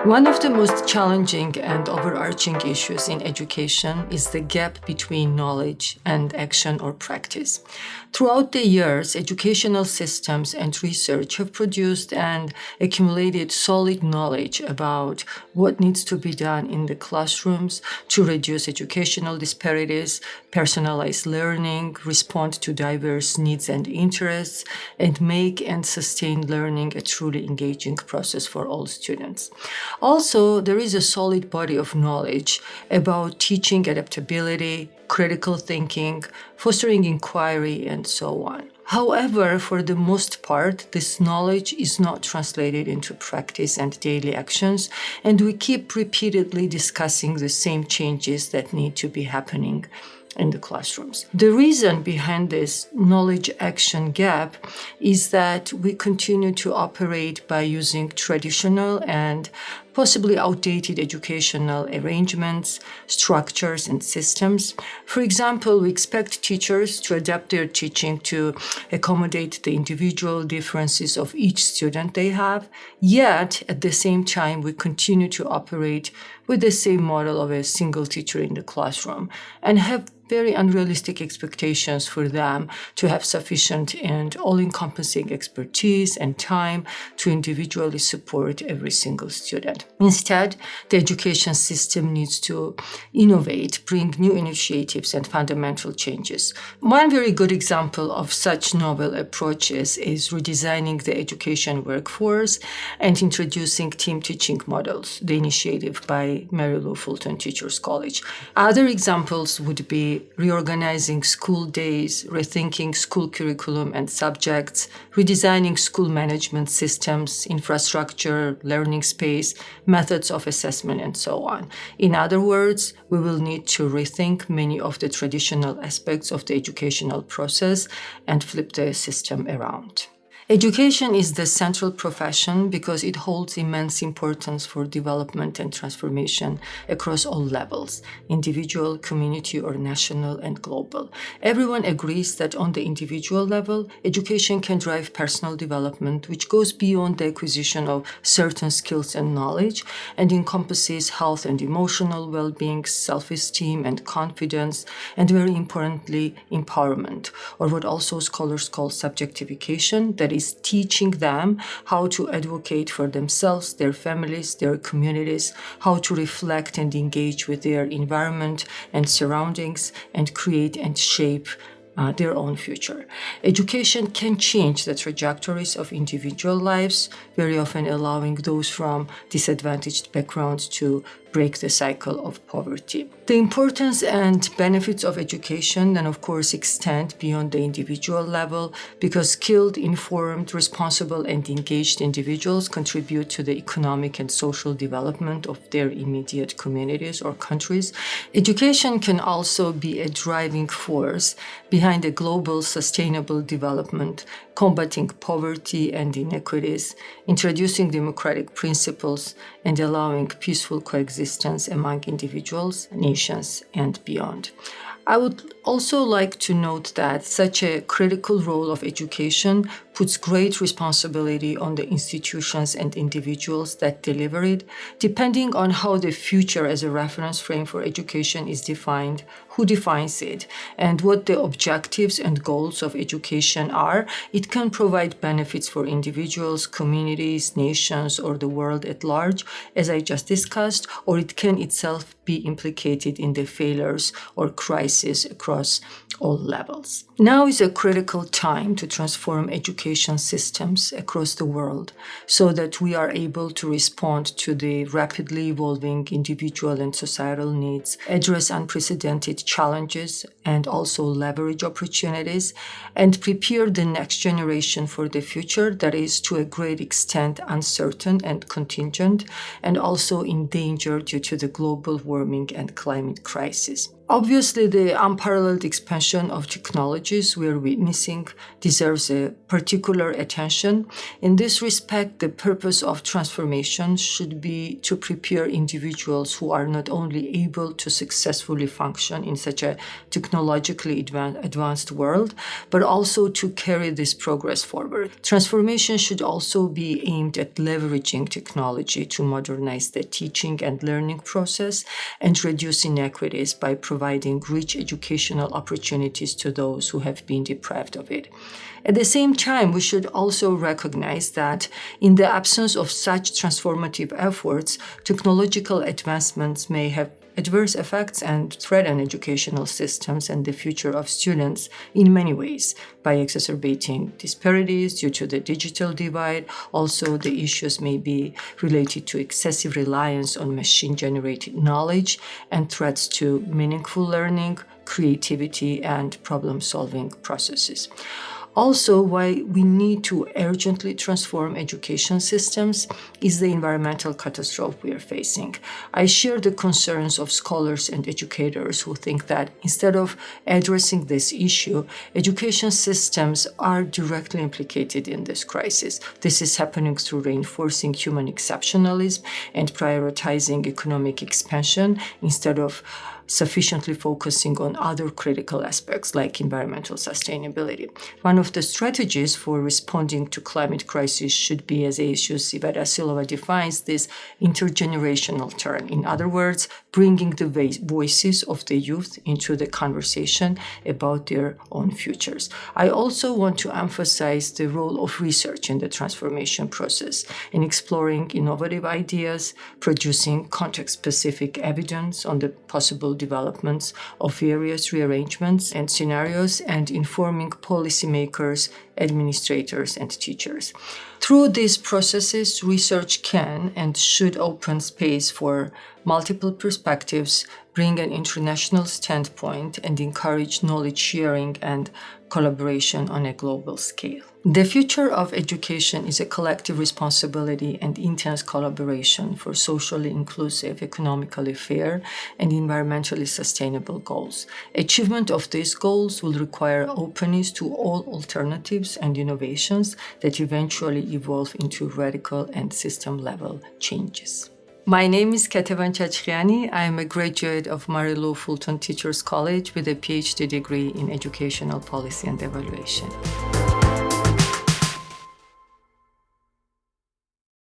One of the most challenging and overarching issues in education is the gap between knowledge and action or practice. Throughout the years, educational systems and research have produced and accumulated solid knowledge about what needs to be done in the classrooms to reduce educational disparities, personalize learning, respond to diverse needs and interests, and make and sustain learning a truly engaging process for all students. Also, there is a solid body of knowledge about teaching adaptability, critical thinking, fostering inquiry, and so on. However, for the most part, this knowledge is not translated into practice and daily actions, and we keep repeatedly discussing the same changes that need to be happening in the classrooms. The reason behind this knowledge-action gap is that we continue to operate by using traditional and possibly outdated educational arrangements, structures, and systems. For example, we expect teachers to adapt their teaching to accommodate the individual differences of each student they have, yet at the same time, we continue to operate with the same model of a single teacher in the classroom and have very unrealistic expectations for them to have sufficient and all-encompassing expertise and time to individually support every single student. Instead, the education system needs to innovate, bring new initiatives and fundamental changes. One very good example of such novel approaches is redesigning the education workforce and introducing team teaching models, the initiative by Mary Lou Fulton Teachers College. Other examples would be reorganizing school days, rethinking school curriculum and subjects, redesigning school management systems, infrastructure, learning space, methods of assessment, and so on. In other words, we will need to rethink many of the traditional aspects of the educational process and flip the system around. Education is the central profession because it holds immense importance for development and transformation across all levels, individual, community, or national and global. Everyone agrees that on the individual level, education can drive personal development, which goes beyond the acquisition of certain skills and knowledge and encompasses health and emotional well-being, self-esteem and confidence, and very importantly, empowerment, or what also scholars call subjectification, that is teaching them how to advocate for themselves, their families, their communities, how to reflect and engage with their environment and surroundings, and create and shape their own future. Education can change the trajectories of individual lives, very often allowing those from disadvantaged backgrounds to break the cycle of poverty. The importance and benefits of education then, of course, extend beyond the individual level because skilled, informed, responsible, and engaged individuals contribute to the economic and social development of their immediate communities or countries. Education can also be a driving force behind a global sustainable development, combating poverty and inequities, introducing democratic principles, and allowing peaceful coexistence among individuals, nations, and beyond. I would also like to note that such a critical role of education puts great responsibility on the institutions and individuals that deliver it, depending on how the future as a reference frame for education is defined, who defines it, and what the objectives and goals of education are. It can provide benefits for individuals, communities, nations, or the world at large, as I just discussed, or it can itself be implicated in the failures or crises across all levels. Now is a critical time to transform education systems across the world so that we are able to respond to the rapidly evolving individual and societal needs, address unprecedented challenges, and also leverage opportunities, and prepare the next generation for the future that is to a great extent uncertain and contingent, and also in danger due to the global warming and climate crisis. Obviously, the unparalleled expansion of technologies we are witnessing deserves a particular attention. In this respect, the purpose of transformation should be to prepare individuals who are not only able to successfully function in such a technologically advanced world, but also to carry this progress forward. Transformation should also be aimed at leveraging technology to modernize the teaching and learning process and reduce inequities by providing rich educational opportunities to those who have been deprived of it. At the same time, we should also recognize that in the absence of such transformative efforts, technological advancements may have adverse effects and threaten educational systems and the future of students in many ways by exacerbating disparities due to the digital divide. Also, the issues may be related to excessive reliance on machine-generated knowledge and threats to meaningful learning, creativity, and problem-solving processes. Also, why we need to urgently transform education systems is the environmental catastrophe we are facing. I share the concerns of scholars and educators who think that instead of addressing this issue, education systems are directly implicated in this crisis. This is happening through reinforcing human exceptionalism and prioritizing economic expansion instead of sufficiently focusing on other critical aspects like environmental sustainability. One of the strategies for responding to climate crisis should be, as Aisha Silva defines, this intergenerational term. In other words, bringing the voices of the youth into the conversation about their own futures. I also want to emphasize the role of research in the transformation process in exploring innovative ideas, producing context-specific evidence on the possible developments of various rearrangements and scenarios, and informing policymakers, administrators, and teachers. Through these processes, research can and should open space for multiple perspectives, bring an international standpoint, and encourage knowledge sharing and collaboration on a global scale. The future of education is a collective responsibility and intense collaboration for socially inclusive, economically fair, and environmentally sustainable goals. Achievement of these goals will require openness to all alternatives and innovations that eventually evolve into radical and system-level changes. My name is Ketevan Chachkhiani. I am a graduate of Mary-Lou Fulton Teachers College with a Ph.D. degree in Educational Policy and Evaluation.